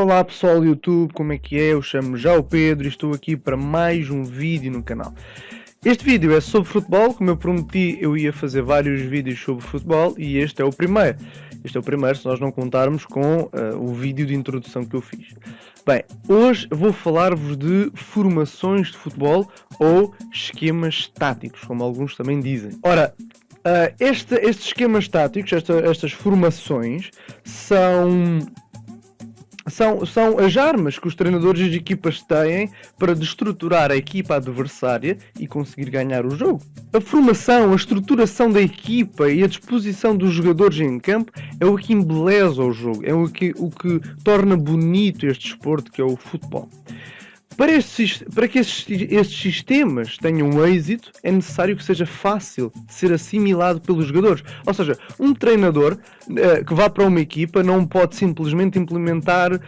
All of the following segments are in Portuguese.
Olá pessoal do YouTube, como é que é? Eu chamo-me já o Pedro e estou aqui para mais um vídeo no canal. Este vídeo é sobre futebol, como eu prometi eu ia fazer vários vídeos sobre futebol e este é o primeiro. Este é o primeiro se nós não contarmos com o vídeo de introdução que eu fiz. Bem, hoje vou falar-vos de formações de futebol ou esquemas táticos, como alguns também dizem. Ora, estes esquemas táticos, estas formações, são as armas que os treinadores e as equipas têm para destruturar a equipa adversária e conseguir ganhar o jogo. A formação, a estruturação da equipa e a disposição dos jogadores em campo é o que embeleza o jogo, é o que torna bonito este desporto que é o futebol. Para que estes sistemas tenham êxito, é necessário que seja fácil de ser assimilado pelos jogadores. Ou seja, um treinador que vá para uma equipa não pode simplesmente implementar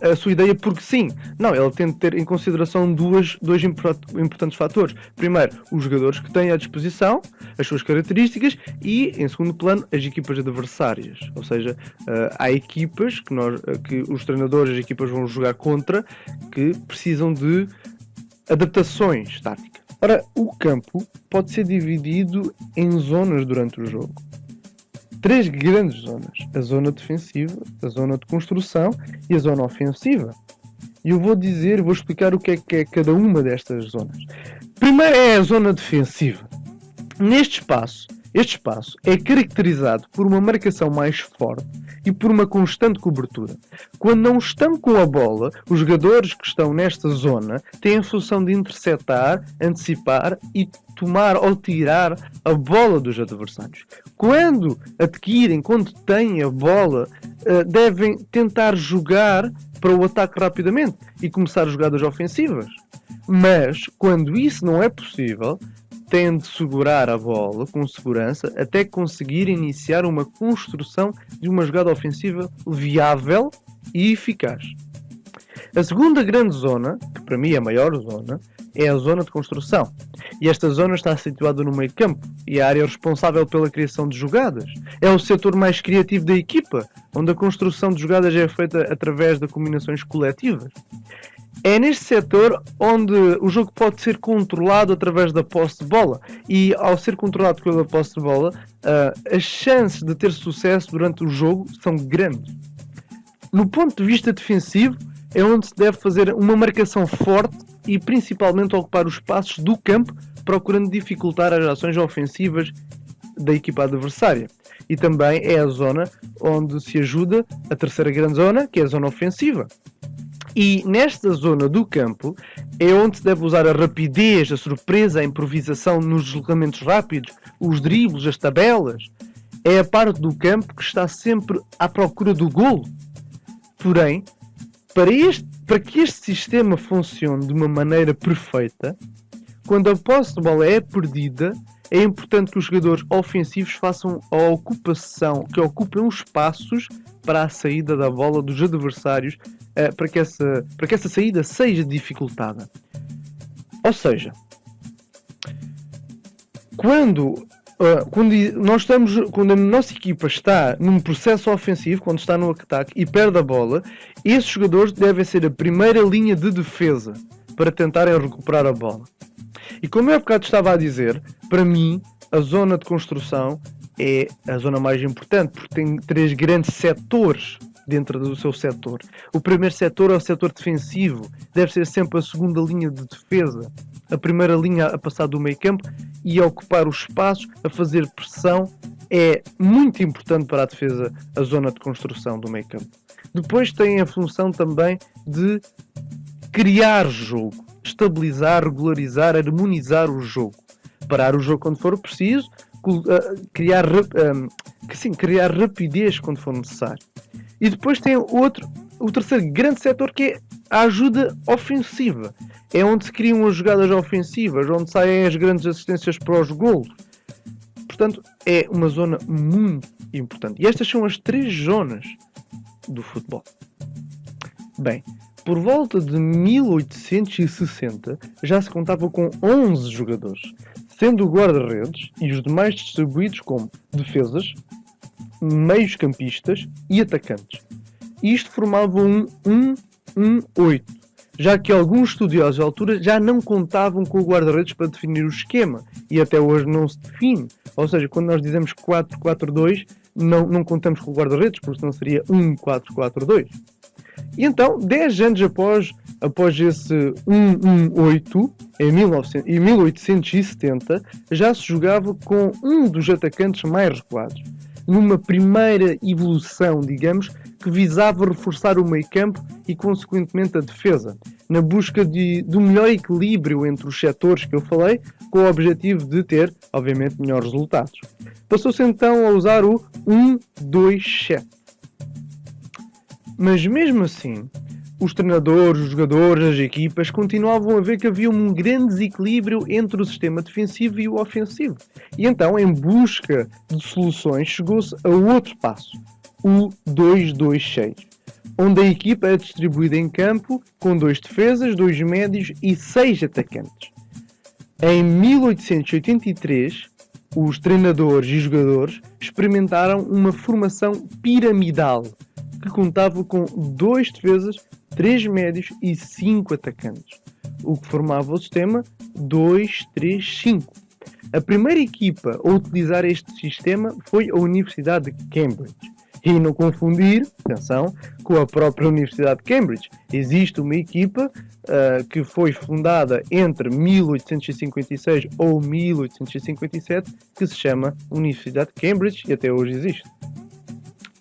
a sua ideia porque sim. Não, ele tem de ter em consideração dois importantes fatores. Primeiro, os jogadores que têm à disposição, as suas características e, em segundo plano, as equipas adversárias. Ou seja, há equipas que os treinadores e as equipas vão jogar contra que precisam de adaptações táticas. Ora, o campo pode ser dividido em zonas durante o jogo. 3 grandes zonas. A zona defensiva, a zona de construção e a zona ofensiva. E eu vou explicar o que é cada uma destas zonas. Primeiro é a zona defensiva. Este espaço é caracterizado por uma marcação mais forte e por uma constante cobertura. Quando não estão com a bola, os jogadores que estão nesta zona têm a função de interceptar, antecipar e tomar ou tirar a bola dos adversários. Quando têm a bola, devem tentar jogar para o ataque rapidamente e começar jogadas ofensivas. Mas, quando isso não é possível, têm de segurar a bola com segurança até conseguir iniciar uma construção de uma jogada ofensiva viável e eficaz. A segunda grande zona, que para mim é a maior zona, é a zona de construção. E esta zona está situada no meio campo e é a área responsável pela criação de jogadas. É o setor mais criativo da equipa, onde a construção de jogadas é feita através de combinações coletivas. É neste setor onde o jogo pode ser controlado através da posse de bola. E ao ser controlado pela posse de bola, as chances de ter sucesso durante o jogo são grandes. No ponto de vista defensivo, é onde se deve fazer uma marcação forte e principalmente ocupar os espaços do campo, procurando dificultar as ações ofensivas da equipa adversária. E também é a zona onde se ajuda a terceira grande zona, que é a zona ofensiva. E nesta zona do campo é onde se deve usar a rapidez, a surpresa, a improvisação nos deslocamentos rápidos, os dribles, as tabelas. É a parte do campo que está sempre à procura do golo. Porém, para que este sistema funcione de uma maneira perfeita, quando a posse de bola é perdida, é importante que os jogadores ofensivos façam a ocupação, que ocupem os espaços para a saída da bola dos adversários, para que essa saída seja dificultada. Ou seja, quando a nossa equipa está num processo ofensivo, quando está no ataque e perde a bola, esses jogadores devem ser a primeira linha de defesa para tentarem recuperar a bola. E como eu há bocado estava a dizer, para mim, a zona de construção é a zona mais importante, porque tem 3 grandes setores dentro do seu setor. O primeiro setor é o setor defensivo, deve ser sempre a segunda linha de defesa. A primeira linha a passar do meio campo e a ocupar os espaços, a fazer pressão, é muito importante para a defesa, a zona de construção do meio campo. Depois tem a função também de criar jogo, estabilizar, regularizar, harmonizar o jogo. Parar o jogo quando for preciso, criar rapidez quando for necessário. E depois tem o terceiro grande setor, que é a ajuda ofensiva. É onde se criam as jogadas ofensivas, onde saem as grandes assistências para os golos. Portanto, é uma zona muito importante. E estas são as 3 zonas do futebol. Bem, por volta de 1860 já se contava com 11 jogadores, sendo o guarda-redes e os demais distribuídos como defesas, meios-campistas e atacantes. Isto formava um 1-1-8, já que alguns estudiosos à altura já não contavam com o guarda-redes para definir o esquema, e até hoje não se define. Ou seja, quando nós dizemos 4-4-2, não contamos com o guarda-redes, porque senão seria 1-4-4-2. E então, 10 anos após esse 1-1-8, em 1870, já se jogava com um dos atacantes mais recuados, numa primeira evolução, digamos, que visava reforçar o meio-campo e, consequentemente, a defesa, na busca do melhor equilíbrio entre os setores que eu falei, com o objetivo de ter, obviamente, melhores resultados. Passou-se então a usar o 1-2-7. Mas mesmo assim, os treinadores, os jogadores, as equipas continuavam a ver que havia um grande desequilíbrio entre o sistema defensivo e o ofensivo. E então, em busca de soluções, chegou-se a outro passo, o 2-2-6, onde a equipa é distribuída em campo com 2 defesas, 2 médios e 6 atacantes. Em 1883, os treinadores e jogadores experimentaram uma formação piramidal, que contava com 2 defesas, 3 médios e 5 atacantes, o que formava o sistema 2-3-5. A primeira equipa a utilizar este sistema foi a Universidade de Cambridge. E não confundir, atenção, com a própria Universidade de Cambridge. Existe uma equipa que foi fundada entre 1856 ou 1857 que se chama Universidade de Cambridge e até hoje existe.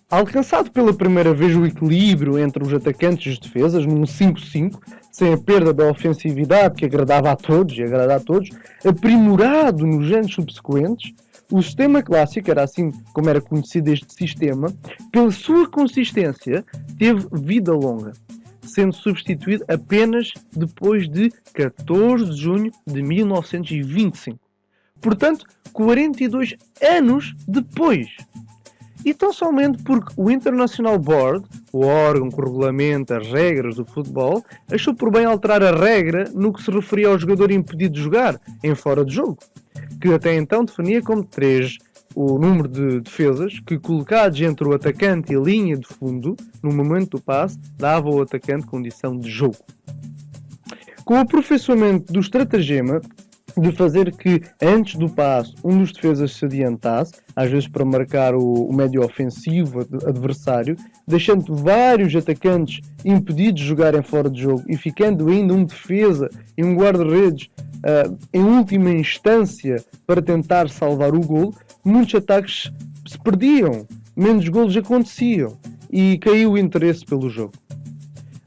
Alcançado pela primeira vez o equilíbrio entre os atacantes e as defesas, num 5-5, sem a perda da ofensividade que agradava a todos e agrada a todos, aprimorado nos anos subsequentes, o sistema clássico, era assim como era conhecido este sistema, pela sua consistência, teve vida longa, sendo substituído apenas depois de 14 de junho de 1925. Portanto, 42 anos depois. E tão somente porque o International Board, o órgão que regulamenta as regras do futebol, achou por bem alterar a regra no que se referia ao jogador impedido de jogar em fora de jogo, que até então definia como 3 o número de defesas que, colocados entre o atacante e a linha de fundo, no momento do passe, dava ao atacante condição de jogo. Com o aperfeiçoamento do estratagema de fazer que, antes do passe, um dos defesas se adiantasse, às vezes para marcar o médio ofensivo adversário, deixando vários atacantes impedidos de jogarem fora de jogo e ficando ainda um defesa e um guarda-redes em última instância para tentar salvar o golo, muitos ataques se perdiam, menos golos aconteciam e caiu o interesse pelo jogo.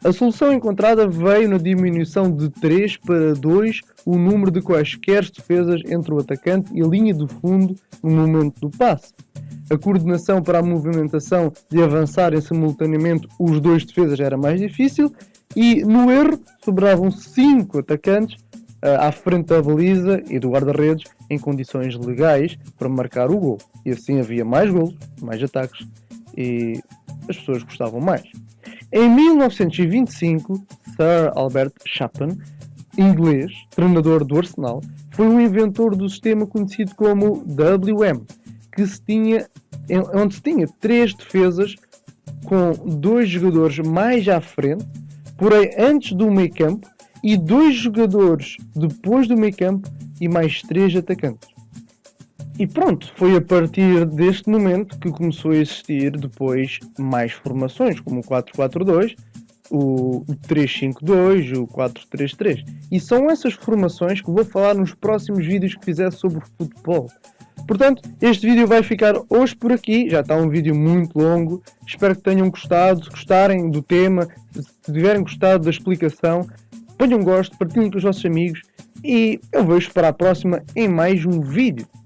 A solução encontrada veio na diminuição de 3 para 2 o número de quaisquer defesas entre o atacante e a linha do fundo no momento do passe. A coordenação para a movimentação de avançarem simultaneamente os 2 defesas era mais difícil e, no erro, sobravam 5 atacantes à frente da baliza e do guarda-redes em condições legais para marcar o gol. E assim havia mais golos, mais ataques e as pessoas gostavam mais. Em 1925, Sir Albert Chapman, inglês, treinador do Arsenal, foi o inventor do sistema conhecido como WM, onde se tinha 3 defesas com 2 jogadores mais à frente, porém antes do meio-campo, e 2 jogadores depois do meio-campo e mais 3 atacantes. E pronto, foi a partir deste momento que começou a existir depois mais formações, como o 4-4-2, o 3-5-2, o 4-3-3. E são essas formações que vou falar nos próximos vídeos que fizer sobre futebol. Portanto, este vídeo vai ficar hoje por aqui, já está um vídeo muito longo, espero que tenham gostado, se gostarem do tema, se tiverem gostado da explicação, ponham um gosto, partilhem com os vossos amigos e eu vejo para a próxima em mais um vídeo.